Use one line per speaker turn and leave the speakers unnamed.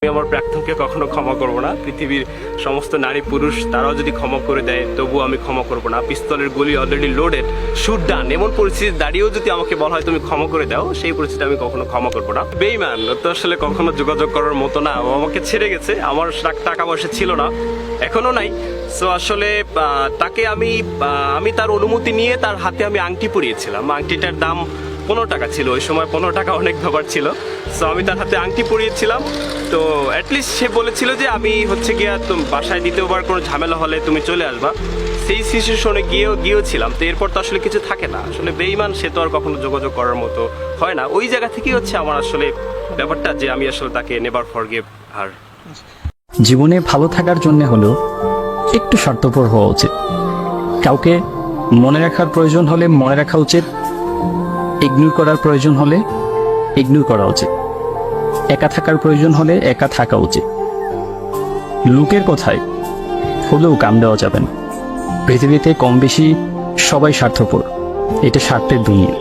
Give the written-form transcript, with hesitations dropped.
আমি আমার প্রাক্তনকে কখনো ক্ষমা করব না। পৃথিবীর সমস্ত নারী পুরুষ তারাও যদি ক্ষমা করে দেয় তবুও আমি ক্ষমা করব না। পিস্তলের গুলি অলরেডি লোডেড, শুট ডান, এমন পরিস্থিতি দাঁড়িয়েও যদি আমাকে বলা হয় তুমি ক্ষমা করে দাও, সেই পরিস্থিতি আমি কখনো ক্ষমা করব না। বেঈমান তো আসলে কখনো যোগাযোগ করার মতো না। ও আমাকে ছেড়ে গেছে, আমার টাকা পয়সা ছিল না, এখনো নাই। সো আসলে তাকে আমি তার অনুমতি নিয়ে তার হাতে আমি আংটি পরিয়েছিলাম। আংটিটার দাম 15 টাকা ছিল, ওই সময় 15 টাকা অনেক ব্যাপার ছিল। সো আমি তার হাতে আংটি পরিয়েছিলাম। তো অ্যাটলিস্ট সে বলেছিল যে আমি গিয়া তুমি বাসায় দ্বিতীয়বার কোনো ঝামেলা হলে তুমি চলে আসবা। সেই সিচুয়েশনে গিয়েছিলাম। তো এরপর তো আসলে কিছু থাকে না। আসলে বেঈমান সে তো আর কখনো যোগাযোগ করার মতো হয় না। ওই জায়গা থেকেই হচ্ছে আমার আসলে ব্যাপারটা যে আমি আসলে তাকে নেভার ফরগিভ হার।
জীবনে ভালো থাকার জন্য হলেও একটু স্বার্থপর হওয়া উচিত। কাউকে মনে রাখার প্রয়োজন হলে মনে রাখা উচিত, ইগনোর করার প্রয়োজন হলে ইগনোর করা উচিত, একা থাকার প্রয়োজন হলে একা থাকা উচিত। লোকের কথায় হলেও কান দেওয়া যাবে না। পৃথিবীতে কম বেশি সবাই স্বার্থপর, এটা স্বার্থের দুনিয়া।